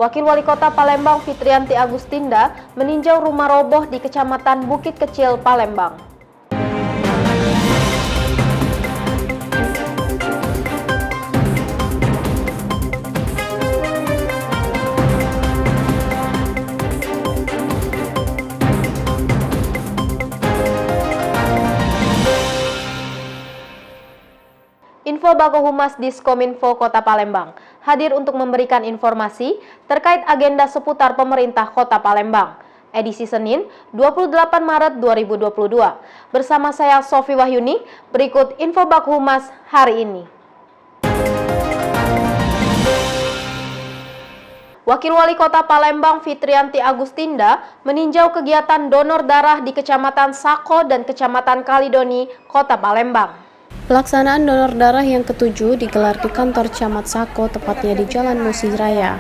Wakil Wali Kota Palembang Fitrianti Agustinda meninjau rumah roboh di Kecamatan Bukit Kecil, Palembang. Info Bako Humas Diskominfo Kota Palembang hadir untuk memberikan informasi terkait agenda seputar pemerintah Kota Palembang. Edisi Senin, 28 Maret 2022. Bersama saya Sofi Wahyuni, berikut Info Bako Humas hari ini. Wakil Wali Kota Palembang Fitrianti Agustinda meninjau kegiatan donor darah di Kecamatan Sako dan Kecamatan Kalidoni, Kota Palembang. Pelaksanaan donor darah yang ke-7 digelar di kantor Camat Sako, tepatnya di Jalan Musi Raya.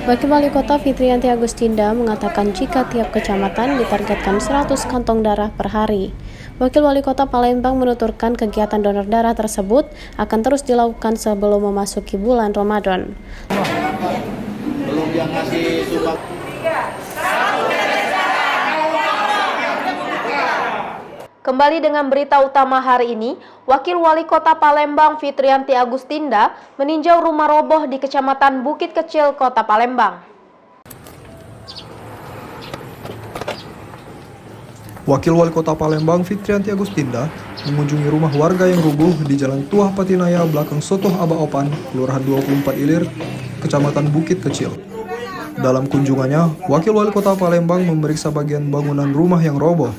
Wakil Wali Kota Fitrianti Agustinda mengatakan jika tiap kecamatan ditargetkan 100 kantong darah per hari. Wakil Wali Kota Palembang menuturkan kegiatan donor darah tersebut akan terus dilakukan sebelum memasuki bulan Ramadan. Belum yang ngasih sumbang. Kembali dengan berita utama hari ini, Wakil Wali Kota Palembang Fitrianti Agustinda meninjau rumah roboh di Kecamatan Bukit Kecil, Kota Palembang. Wakil Wali Kota Palembang Fitrianti Agustinda mengunjungi rumah warga yang rubuh di Jalan Tuah Patinaya belakang Sotoh Aba Opan, Kelurahan 24 Ilir, Kecamatan Bukit Kecil. Dalam kunjungannya, Wakil Wali Kota Palembang memeriksa bagian bangunan rumah yang roboh.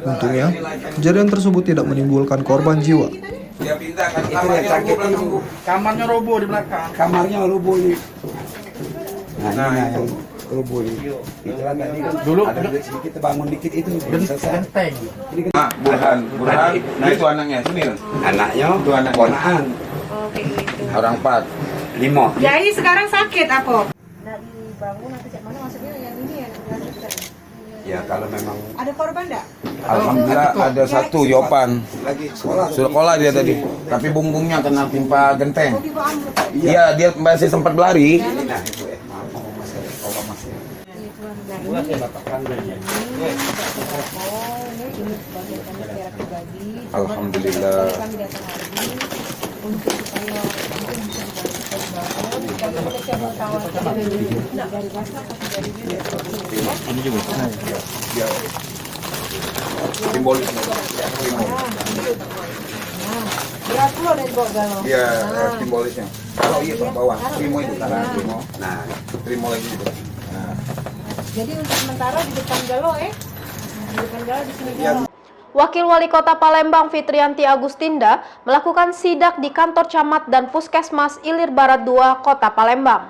Untungnya, kejadian tersebut tidak menimbulkan korban jiwa. Dia pindah kan itu yang sakit itu. Kamarnya roboh di belakang. Kamarnya roboh ini. Nah, ini yang roboh ini. Itulah tadi dulu ada sedikit bangun dikit itu. Genteng. Nah, Burhan. Nah itu anaknya, Sunil. Anaknya Itu anak ponaan. Oke, gitu. Orang 4. 5. Jadi sekarang sakit apa? Bangun atau cek mana maksudnya yang ini ya dilanjutkan. Ya kalau memang Ada korban enggak? Alhamdulillah ada satu Yopan. lagi sekolah. Sekolah dia tadi. Tapi punggungnya kena timpa genteng. Tiba ambruk. Iya, dia masih sempat berlari. Nah, itu masih. Alhamdulillah. Kami datang hari ini untuk supaya mungkin bisa dibantu kami coba tawarkan dari basah atau dari Ini juga. Simbolis. berat pula dari bawah galau. Iya, simbolisnya. Kalau iya ke bawah, trimo itu tanah trimo. Nah, trimo lagi itu. Nah, Jadi untuk sementara di depan galau di depan galau di sini galau. Wakil Wali Kota Palembang Fitrianti Agustinda melakukan sidak di kantor camat dan puskesmas Ilir Barat 2, Kota Palembang.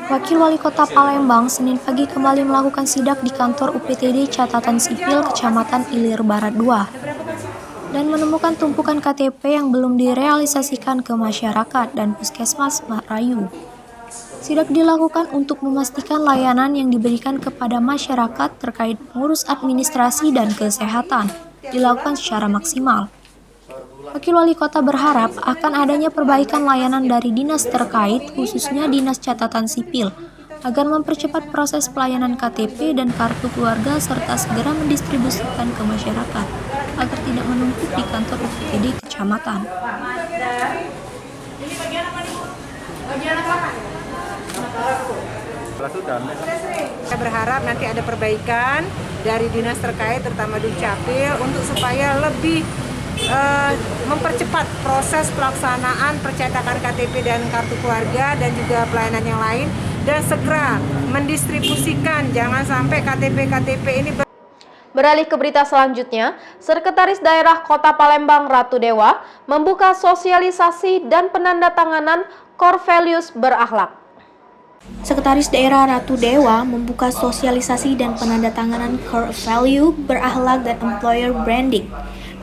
Wakil Wali Kota Palembang Senin pagi kembali melakukan sidak di kantor UPTD Catatan Sipil Kecamatan Ilir Barat 2 dan menemukan tumpukan KTP yang belum direalisasikan ke masyarakat dan puskesmas Marayu. Sidak dilakukan untuk memastikan layanan yang diberikan kepada masyarakat terkait pengurus administrasi dan kesehatan dilakukan secara maksimal. Wakil Wali Kota berharap akan adanya perbaikan layanan dari dinas terkait, khususnya Dinas Catatan Sipil, agar mempercepat proses pelayanan KTP dan kartu keluarga serta segera mendistribusikan ke masyarakat, agar tidak menumpuk di kantor UPTD kecamatan. Saya berharap nanti ada perbaikan dari dinas terkait, terutama Dukcapil, untuk supaya lebih mempercepat proses pelaksanaan percetakan KTP dan kartu keluarga dan juga pelayanan yang lain, dan segera mendistribusikan, jangan sampai KTP ini Beralih ke berita selanjutnya, Sekretaris Daerah Kota Palembang Ratu Dewa membuka sosialisasi dan penandatanganan Core Values berakhlak. Sekretaris Daerah Ratu Dewa membuka sosialisasi dan penandatanganan Core Value berakhlak dan Employer Branding,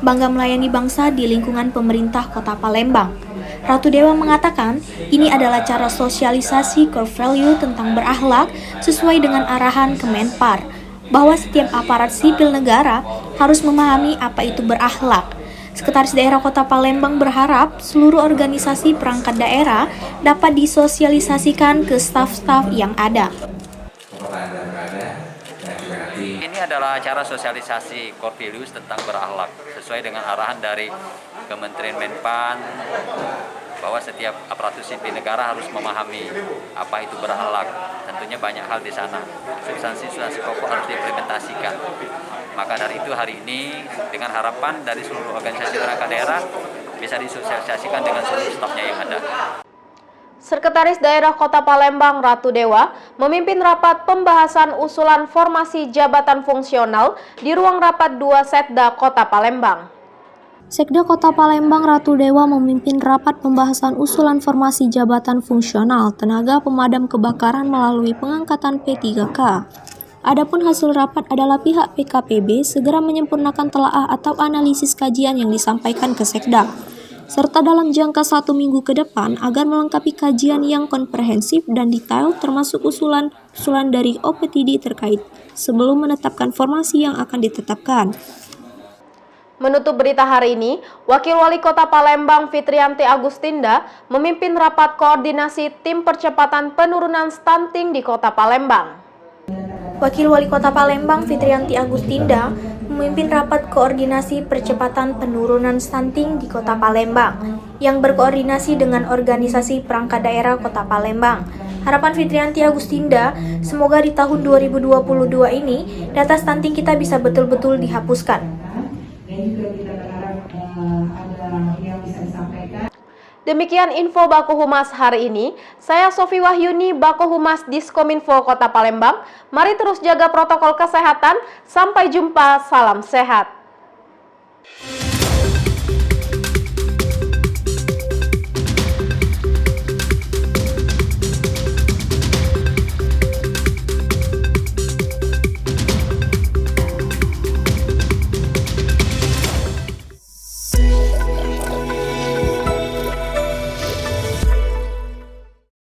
bangga melayani bangsa di lingkungan pemerintah Kota Palembang. Ratu Dewa mengatakan, ini adalah cara sosialisasi core value tentang berakhlak sesuai dengan arahan Kemenpar, bahwa setiap aparat sipil negara harus memahami apa itu berakhlak. Sekretaris Daerah Kota Palembang berharap seluruh organisasi perangkat daerah dapat disosialisasikan ke staf-staf yang ada. Ini adalah acara sosialisasi core values tentang berakhlak sesuai dengan arahan dari Kementerian Menpan bahwa setiap aparatur sipil negara harus memahami apa itu berakhlak. Tentunya banyak hal di sana. Substansi pokok harus diimplementasikan. Maka dari itu hari ini dengan harapan dari seluruh organisasi perangkat daerah bisa disosialisasikan dengan seluruh stafnya yang ada. Sekretaris Daerah Kota Palembang Ratu Dewa memimpin rapat pembahasan usulan formasi jabatan fungsional di ruang rapat 2 Setda Kota Palembang. Sekda Kota Palembang Ratu Dewa memimpin rapat pembahasan usulan formasi jabatan fungsional tenaga pemadam kebakaran melalui pengangkatan P3K. Adapun hasil rapat adalah pihak PKPB segera menyempurnakan telaah atau analisis kajian yang disampaikan ke Sekda, serta dalam jangka 1 minggu ke depan agar melengkapi kajian yang komprehensif dan detail termasuk usulan dari OPTD terkait sebelum menetapkan formasi yang akan ditetapkan. Menutup berita hari ini, Wakil Wali Kota Palembang Fitrianti Agustinda memimpin rapat koordinasi tim percepatan penurunan stunting di Kota Palembang. Wakil Wali Kota Palembang Fitrianti Agustinda memimpin rapat koordinasi percepatan penurunan stunting di Kota Palembang yang berkoordinasi dengan organisasi perangkat daerah Kota Palembang. Harapan Fitrianti Agustinda, semoga di tahun 2022 ini data stunting kita bisa betul-betul dihapuskan. Demikian info Bako Humas hari ini. Saya Sofi Wahyuni, Bako Humas Diskominfo Kota Palembang. Mari terus jaga protokol kesehatan. Sampai jumpa, salam sehat.